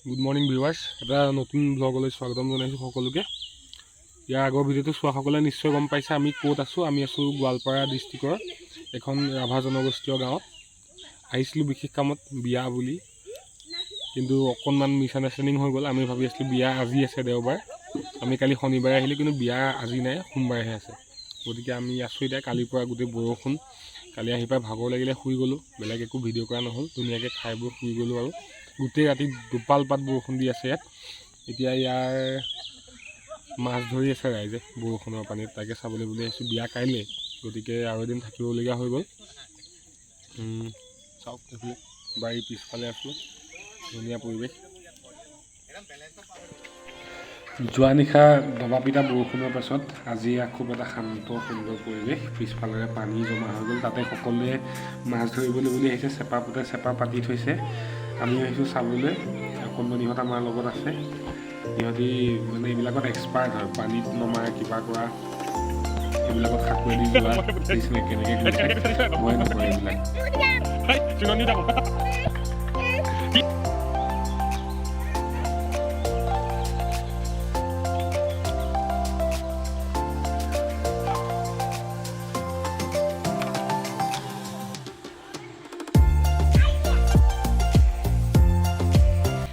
Good morning viewers, এটা নতুন ব্লগলৈ স্বাগতম জনাইছোঁ সকলোকে। ইয়াৰ আগৰ ভিডিঅ'টো চোৱাসকলে নিশ্চয় গম পাইছে আমি ক'ত আছোঁ। আমি আছোঁ গোৱালপাৰা ডিষ্ট্ৰিক্টৰ এখন ৰাভা জনগোষ্ঠীয় গাঁৱত। আহিছিলোঁ বিশেষ কামত, বিয়া বুলি, কিন্তু অকণমান মিছ আণ্ডাৰষ্টেণ্ডিং হৈ গ'ল। আমি ভাবি আছিলোঁ বিয়া আজি আছে দেওবাৰ, আমি কালি শনিবাৰে আহিলোঁ, কিন্তু বিয়া আজি নাই, সোমবাৰেহে আছে। গতিকে আমি আছোঁ এতিয়া। কালিৰ পৰা গোটেই বৰষুণ, কালি আহি পাই ভাগৰ লাগিলে শুই গ'লোঁ, বেলেগ একো ভিডিঅ' কৰা নহ'ল। ধুনীয়াকৈ খাই বৈ শুই গ'লোঁ আৰু গোটেই ৰাতি দুপালপাত বৰষুণ দি আছে ইয়াত। এতিয়া ইয়াৰ মাছ ধৰি আছে ৰাইজে বৰষুণৰ পানীত, তাকে চাবলৈ বুলি আহিছোঁ। বিয়া কাইলৈ, গতিকে আৰু এদিন থাকিবলগীয়া হৈ গ'ল। চাওক, এইফালে বাৰীৰ পিছফালে আছোঁ, ধুনীয়া পৰিৱেশ। যোৱা নিশা দবাপিটা বৰষুণৰ পাছত আজি খুব এটা শান্ত সুন্দৰ পৰিৱেশ। পিছফালেৰে পানী জমা হৈ গ'ল, তাতে সকলোৱে মাছ ধৰিবলৈ বুলি আহিছে। চেপা পাতি থৈছে, আমি আহিছোঁ চাবলৈ। অকণমানিহঁত আমাৰ লগত আছে, সিহঁতি মানে এইবিলাকত এক্সপাৰ্ট হয়, পানীত নমা, কিবা কৰা, এইবিলাকত সাঁতুৰি দি যোৱা নিচিনা কেনেকৈ গৈছে, ভয় নকৰে এইবিলাক।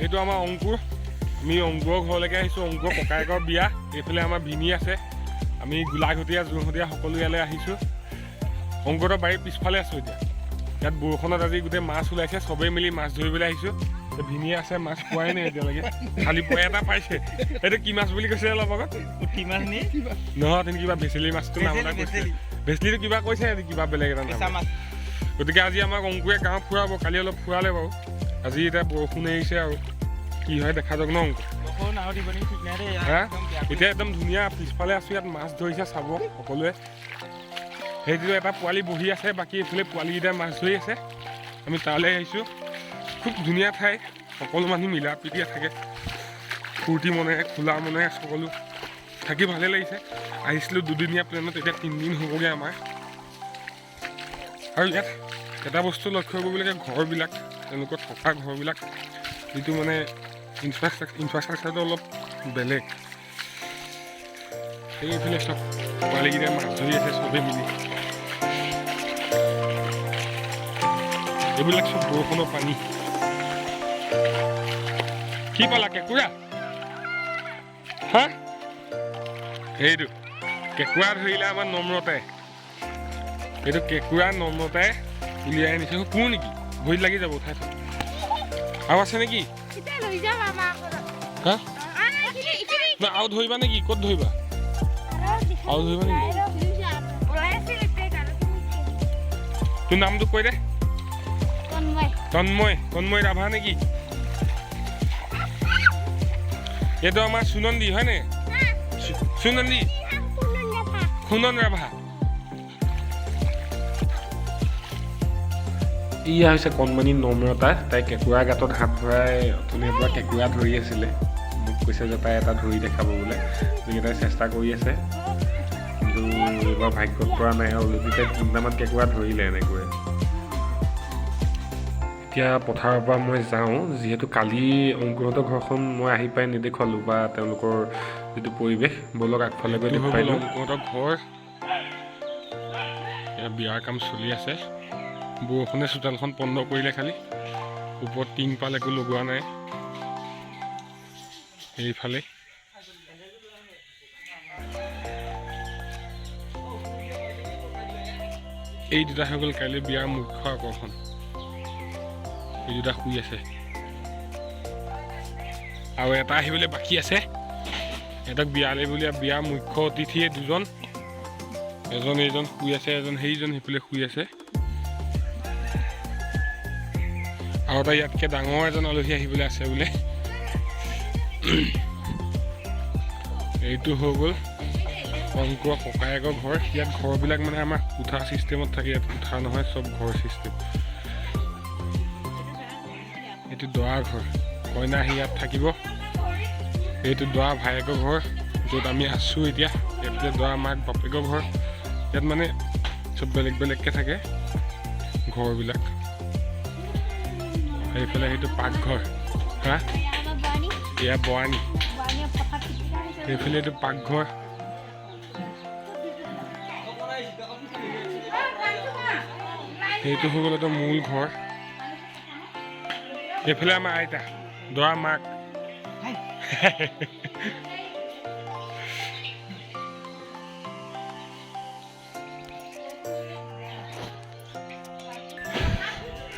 এইটো আমাৰ অংকুৰ, আমি অংকুৰৰ ঘৰলৈকে আহিছোঁ। অংকুৰৰ ককায়েকৰ বিয়া। এইফালে আমাৰ ভিনি আছে, আমি গোলাঘটীয়া যোৰহতীয়া সকলো ইয়ালৈ আহিছোঁ। অংকুৰৰ বাৰীৰ পিছফালে আছোঁ এতিয়া। ইয়াত বৰষুণত আজি গোটেই মাছ ওলাইছে, চবেই মিলি মাছ ধৰিবলৈ আহিছোঁ। ভিনিয়ে আছে, মাছ পোৱাই নাই এতিয়ালৈকে, খালি পোৱা এটা পাইছে। এইটো কি মাছ বুলি কৈছে অলপ আগত? পুঠি মাছ নি? নহয়, তুমি কিবা ভেচেলি মাছটো নাম এটা কৈছে। ভেচেলিটো কিবা কৈছে, কিবা বেলেগ এটা নাম। গতিকে আজি আমাক অংকুৰে গাঁও ফুৰাব, কালি অলপ ফুৰালে বাৰু। আজি এতিয়া বৰষুণ এৰিছে আৰু কি হয় দেখা যাওক ন অংকুৰ। এতিয়া একদম ধুনীয়া পিছফালে আছোঁ, ইয়াত মাছ ধৰিছে চাব সকলোৱে। সেইটো এটা পোৱালি বহি আছে, বাকী এইফালে পোৱালিকেইটাই মাছ ধৰি আছে। আমি তালৈ আহিছোঁ, খুব ধুনীয়া ঠাই, সকলো মানুহ মিলা প্ৰীতিয়ে থাকে, ফূৰ্তি মনেৰে, খোলা মনেৰে সকলো থাকি ভালেই লাগিছে। আহিছিলোঁ দুদিনীয়া প্লেনত, এতিয়া 3 দিন হ'বগৈ আমাৰ। আৰু ইয়াত এটা বস্তু লক্ষ্য কৰিবলগীয়া, ঘৰবিলাক, তেওঁলোকৰ থকা ঘৰবিলাক, যিটো মানে ইনফ্ৰাষ্ট্ৰাকচাৰটো অলপ বেলেগ। সেইফালে চব পোৱালিকেইটাই মাছ ধৰি আছে চবেই মিলি। এইবিলাক চব বৰষুণৰ পানী। কি পালা, কেঁকুৰা? হা, সেইটো কেঁকুৰা ধৰিলে আমাৰ নম্ৰতাই। এইটো কেঁকুৰা নম্ৰতাই উলিয়াই আনিছে। কোৰ নেকি? ভৰিত লাগি যাব, উঠাই থৈ। আৰু আছে নেকি? আৰু ধৰিবা নেকি? ক'ত ধৰিবা? আৰু ধৰিবা নেকি? তোৰ নামটো কৈ দে। তন্ময় ৰাভা নেকি? এইটো আমাৰ সুনন্দী হয়নে? সুনন্দী, সুনন ৰাভা। ইয়া হৈছে কণমানি নম্ৰতা। তাই কেঁকুৰা গাঁতত হাত ভৰাই অথনিৰ পৰা কেঁকুৰা ধৰি আছিলে। মোক কৈছে যে তাই এটা ধৰি দেখাব বোলে, গতিকে তাই চেষ্টা কৰি আছে, কিন্তু এইবাৰ ভাগ্যত পৰা নাই। অলৰেডি তাই 3টামান কেঁকুৰা ধৰিলে এনেকৈ। এতিয়া পথাৰৰ পৰা মই যাওঁ, যিহেতু কালি অংকুৰহঁতৰ ঘৰখন মই আহি পাই নেদেখুৱালোঁ, বা তেওঁলোকৰ যিটো পৰিৱেশ। ব'লক আগফালে গৈ দেখুৱাই দিওঁ। অংকুৰহঁতৰ ঘৰ, বিয়াৰ কাম চলি আছে। বৰষুণে চোতালখন বন্ধ কৰিলে, খালি ওপৰত টিংপাল একো লগোৱা নাই। সেইফালে এই দুটা হৈ গ'ল কাইলৈ বিয়াৰ মুখ্য আকৰ্ষণ। এই দুটা শুই আছে, আৰু এটা আহিবলৈ বাকী আছে। সিহঁতক বিয়ালৈ বুলি বিয়াৰ মুখ্য অতিথিয়ে 2জন, এইজন শুই আছে, সেইজন সেইফালে শুই আছে। আৰু এটা ইয়াতকৈ ডাঙৰ এজন আলহী আহিবলৈ আছে বোলে। এইটো হৈ গ'ল অংকুৰৰ ককায়েকৰ ঘৰ। ইয়াত ঘৰবিলাক মানে আমাৰ কোঠা ছিষ্টেমত থাকে, ইয়াত কোঠা নহয়, চব ঘৰ ছিষ্টেম। এইটো দৰা ঘৰ, কইনা আহি ইয়াত থাকিব। এইটো দৰা ভায়েকৰ ঘৰ, য'ত আমি আছোঁ এতিয়া। ইয়াতে দৰা মাক বাপেকৰ ঘৰ। ইয়াত মানে চব বেলেগ বেলেগকৈ থাকে ঘৰবিলাক। এইফালে সেইটো পাকঘৰ। হা, এয়া বৰানি এইফালে এইটো পাকঘৰ এইটো হৈ গ'ল মূল ঘৰ এইফালে আমাৰ আইতা দৰা মাক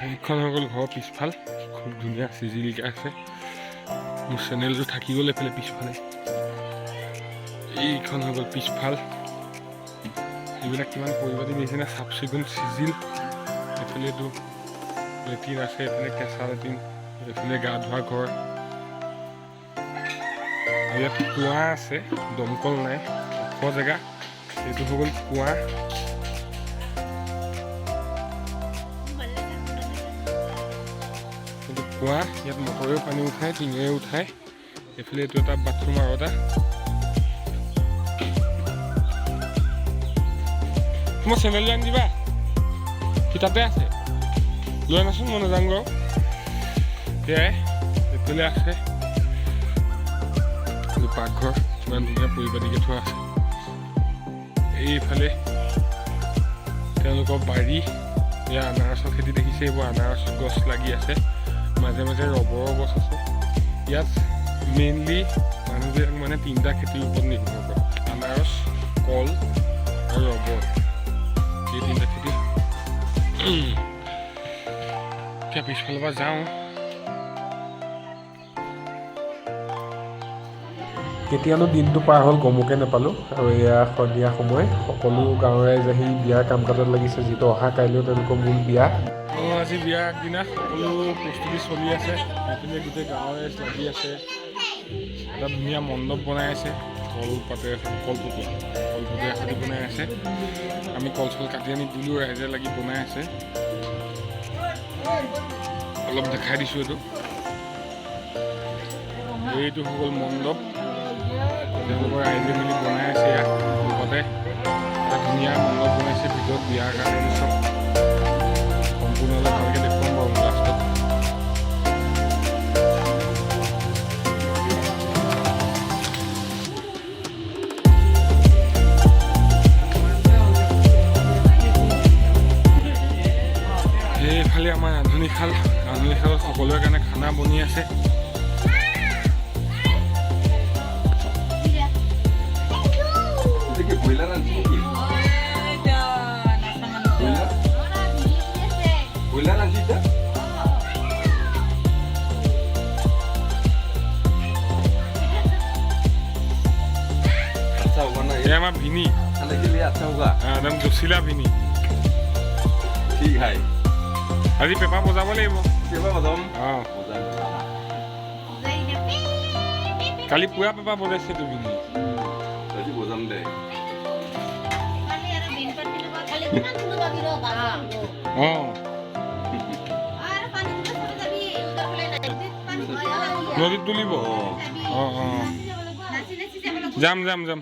এইখন হৈ গ'ল ঘৰৰ পিছফাল খুব ধুনীয়া চিজিলকৈ আছে মোৰ চেনেলটো থাকি গ'ল এইফালে পিছফালে এইখন হৈ গ'ল পিছফাল এইবিলাক কিমান পৰিপাটি দেখিছে না চাফ চিকুণ চিজিল এইফালে এইটো লেট্ৰিন আছে এইফালে কেঁচা লেট্ৰিন এইফালে গা ধোৱা ঘৰ আৰু ইয়াত কুঁৱা আছে দমকল নাই ওখ জেগা এইটো হৈ গ'ল কুঁৱা কুঁৱা ইয়াত মটৰেও পানী উঠায় টিঙেৰে উঠায় এইফালে এইটো এটা বাথৰুম আৰু এটা তোমাৰ চেণ্ডেল আনি দিবা সি তাতে আছে লৈ আনাচোন মই নাযাওঁ বাৰু সেয়াই এইফালে আছে এইটো পাকঘৰ কিমান ধুনীয়া পৰিপাটিকৈ থোৱা আছে এইফালে তেওঁলোকৰ বাৰী এয়া আনাৰসৰ খেতি দেখিছে এইবোৰ আনাৰস গছ লাগি আছে মাজে মাজে ৰবৰৰ গছ আছে ইয়াত মেইনলি মানুহবিলাক মানে তিনিটা খেতিৰ ওপৰত নিৰ্ভৰ কৰে আনাৰস কল আৰু ৰবৰ এই তিনিটা খেতি এতিয়া পিছফালৰ পৰা যাওঁ কেতিয়ানো দিনটো পাৰ হ'ল গমকে নাপালোঁ আৰু এয়া সন্ধিয়া সময় সকলো গাঁৱৰ ৰাইজ আহি বিয়াৰ কাম কাজত লাগিছে যিটো অহা কাইলৈও তেওঁলোকৰ মূল বিয়া আজি বিয়াৰ আগদিনা সকলো প্ৰস্তুতি চলি আছে সেইপিনে গোটেই গাঁৱৰ ৰাইজ লাগি আছে এটা ধুনীয়া মণ্ডপ বনাই আছে কলপাতেৰে এখাদি বনাই আছে আমি কল চল কাটি আনি দিলোঁ ৰাইজে লাগি বনাই আছে অলপ দেখাই দিছোঁ এইটো হৈ গ'ল মণ্ডপ তেওঁলোকৰ ৰাইজে মিলি বনাই আছে ইয়াত কলপাতে এটা ধুনীয়া মণ্ডপ বনাইছে ভিতৰত বিয়াৰ কাৰণে চব সম্পূৰ্ণভাৱে ভালকৈ দেখুৱাম বাৰু লাষ্টত সেইফালে আমাৰ ৰান্ধনি শালত সকলোৰে কাৰণে খানা বনি আছে আমাৰ ভিনি একদম জচিলা ভিনি ঠিক হয় আজি পেপাৰ বজাব লাগিব পেপাৰ বজাম কালি পুৰা পেপাৰ বজাইছে তো ভিনি আজি বজাম দে নদীত তুলিব যাম যাম যাম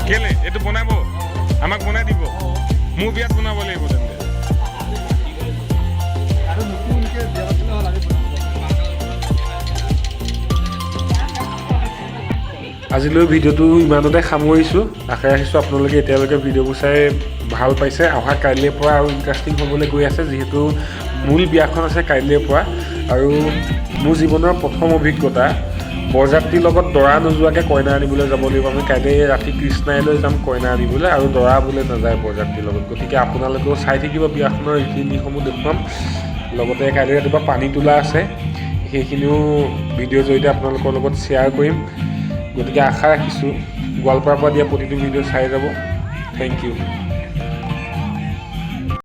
কেলে এইটো বনাব আমাক বনাই দিব মোৰ বিয়াত বনাব লাগিব তেন্তে আজিলৈ ভিডিঅ'টো ইমানতে সামৰিছোঁ আশা ৰাখিছোঁ আপোনালোকে এতিয়ালৈকে ভিডিঅ'বোৰ চাই ভাল পাইছে অহা কাইলৈৰ পৰা আৰু ইণ্টাৰেষ্টিং হ'বলৈ গৈ আছে যিহেতু মূল বিয়াখন আছে কাইলৈৰ পৰা আৰু মোৰ জীৱনৰ প্ৰথম অভিজ্ঞতা বৰযাত্ৰীৰ লগত দৰা নোযোৱাকৈ কইনা আনিবলৈ যাব লাগিব আমি কাইলৈ ৰাতি কৃষ্ণাইলৈ যাম কইনা আনিবলৈ আৰু দৰা বোলে নাযায় বৰযাত্ৰীৰ লগত গতিকে আপোনালোকেও চাই থাকিব বিয়াখনৰ ৰীতি নীতিসমূহ দেখুৱাম লগতে কাইলৈ ৰাতিপুৱা পানী তোলা আছে সেইখিনিও ভিডিঅ'ৰ জৰিয়তে আপোনালোকৰ লগত শ্বেয়াৰ কৰিম গতিকে আশা ৰাখিছোঁ গোৱালপাৰাৰ পৰা দিয়া প্ৰতিটো ভিডিঅ' চাই যাব থেংক ইউ